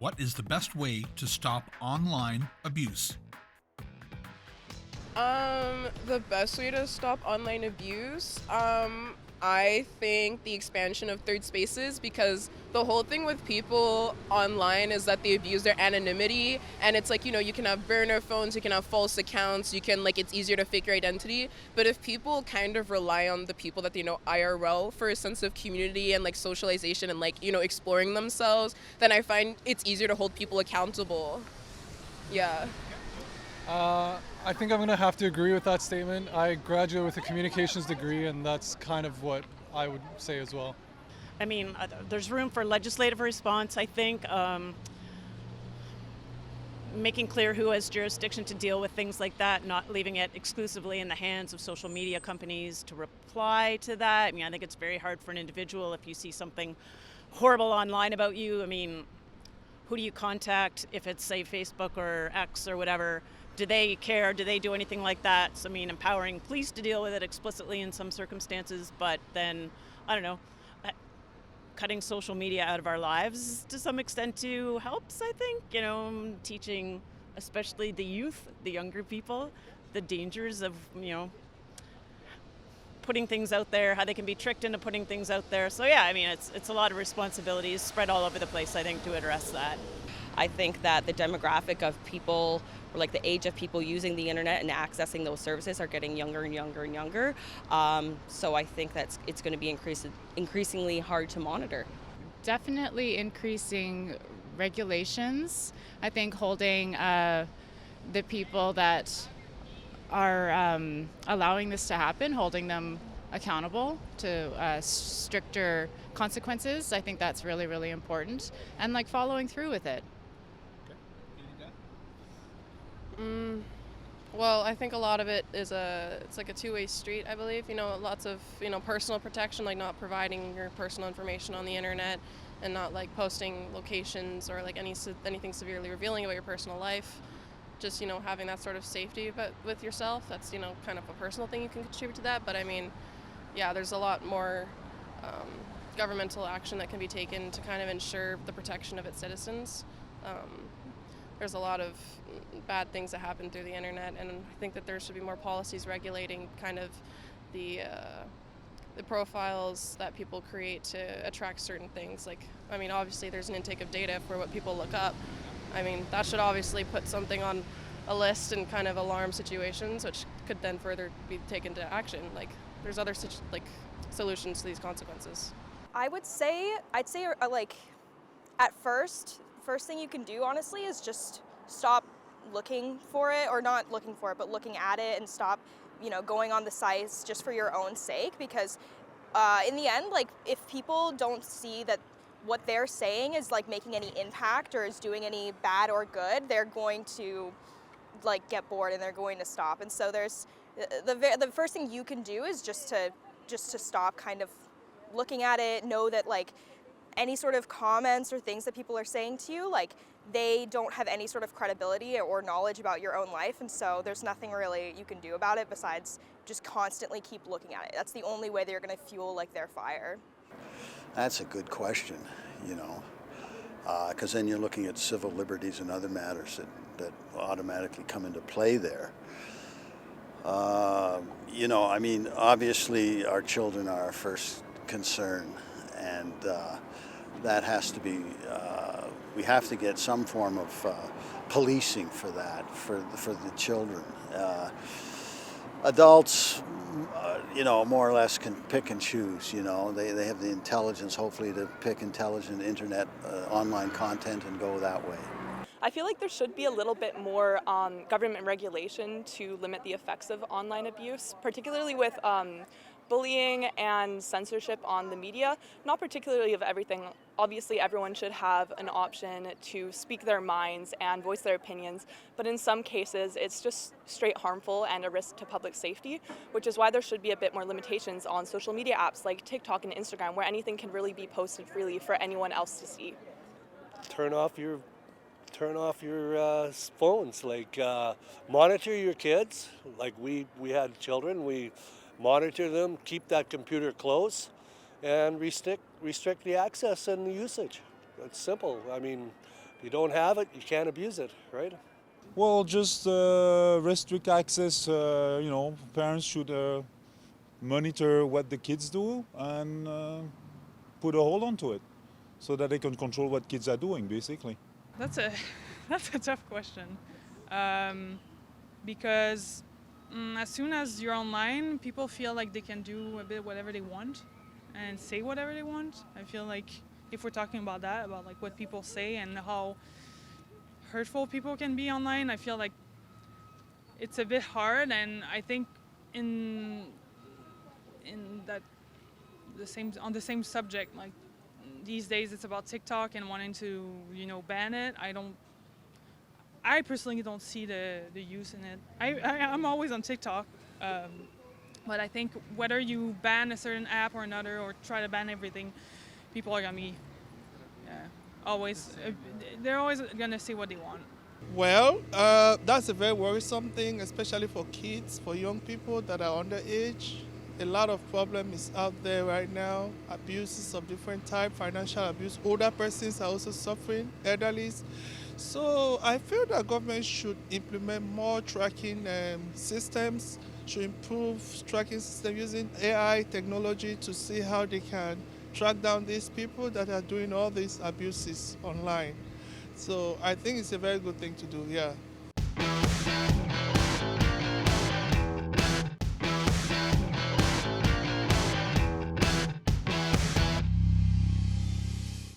What is the best way to stop online abuse? The best way to stop online abuse, I think the expansion of third spaces, because the whole thing with people online is that they abuse their anonymity, and it's like, you can have burner phones, you can have false accounts, it's easier to fake your identity. But if people kind of rely on the people that they know IRL for a sense of community and like socialization and exploring themselves, then I find it's easier to hold people accountable. Yeah. I think I'm going to have to agree with that statement. I graduated with a communications degree, and that's kind of what I would say as well. I mean, there's room for legislative response, I think. Making clear who has jurisdiction to deal with things like that, not leaving it exclusively in the hands of social media companies to reply to that. I mean, I think it's very hard for an individual if you see something horrible online about you. I mean, who do you contact if it's, say, Facebook or X or whatever? Do they care? Do they do anything like that? So, I mean, empowering police to deal with it explicitly in some circumstances, but then, I don't know, cutting social media out of our lives to some extent too helps, I think. Teaching especially the youth, the younger people, the dangers of, putting things out there, how they can be tricked into putting things out there. So yeah, I mean, it's a lot of responsibilities spread all over the place, I think, to address that. I think that the demographic of people, or like the age of people using the internet and accessing those services, are getting younger and younger and younger. So I think that it's going to be increasingly hard to monitor. Definitely increasing regulations. I think holding the people that are allowing this to happen, holding them accountable to stricter consequences. I think that's really, really important. And like following through with it. Well, I think a lot of it is it's like a two-way street, I believe. Lots of, personal protection, like not providing your personal information on the internet and not like posting locations or like anything severely revealing about your personal life. Just, having that sort of safety but with yourself. That's, kind of a personal thing you can contribute to that. But I mean, yeah, there's a lot more governmental action that can be taken to kind of ensure the protection of its citizens. There's a lot of bad things that happen through the internet, and I think that there should be more policies regulating kind of the profiles that people create to attract certain things. Like, I mean, obviously there's an intake of data for what people look up. I mean, that should obviously put something on a list and kind of alarm situations, which could then further be taken to action. Like, there's other solutions to these consequences. I'd say like at first thing you can do, honestly, is just stop looking for it, or not looking for it, but looking at it, and stop, going on the sites just for your own sake, because in the end, like, if people don't see that what they're saying is like making any impact or is doing any bad or good, they're going to like get bored and they're going to stop. And so there's the first thing you can do is just to stop kind of looking at it. Know that like any sort of comments or things that people are saying to you, like, they don't have any sort of credibility or knowledge about your own life, and so there's nothing really you can do about it besides just constantly keep looking at it. That's the only way that you're going to fuel like their fire. That's a good question, because then you're looking at civil liberties and other matters that automatically come into play there. I mean, obviously our children are our first concern, and that has to be, we have to get some form of policing for that, for the children. Adults, more or less can pick and choose. They have the intelligence, hopefully, to pick intelligent internet, online content and go that way. I feel like there should be a little bit more government regulation to limit the effects of online abuse, particularly with bullying and censorship on the media, not particularly of everything. Obviously, everyone should have an option to speak their minds and voice their opinions, but in some cases, it's just straight harmful and a risk to public safety, which is why there should be a bit more limitations on social media apps like TikTok and Instagram, where anything can really be posted freely for anyone else to see. Turn off your phones, like monitor your kids. Like we had children, we monitor them, keep that computer close, and restrict the access and the usage. It's simple. I mean, you don't have it, you can't abuse it, right? Well, just restrict access. Parents should monitor what the kids do and put a hold onto it so that they can control what kids are doing, basically. That's a that's a tough question, because as soon as you're online, people feel like they can do a bit whatever they want and say whatever they want. I feel like if we're talking about that, about like what people say and how hurtful people can be online, I feel like it's a bit hard. And I think in that on the same subject, like these days it's about TikTok and wanting to ban it. I personally don't see the use in it. I'm always on TikTok, but I think whether you ban a certain app or another or try to ban everything, people are gonna be they're always gonna say what they want. Well, that's a very worrisome thing, especially for kids, for young people that are underage. A lot of problem is out there right now. Abuses of different types, financial abuse. Older persons are also suffering, elderlies. So I feel that government should implement more tracking systems, should improve tracking system using AI technology to see how they can track down these people that are doing all these abuses online. So I think it's a very good thing to do, yeah.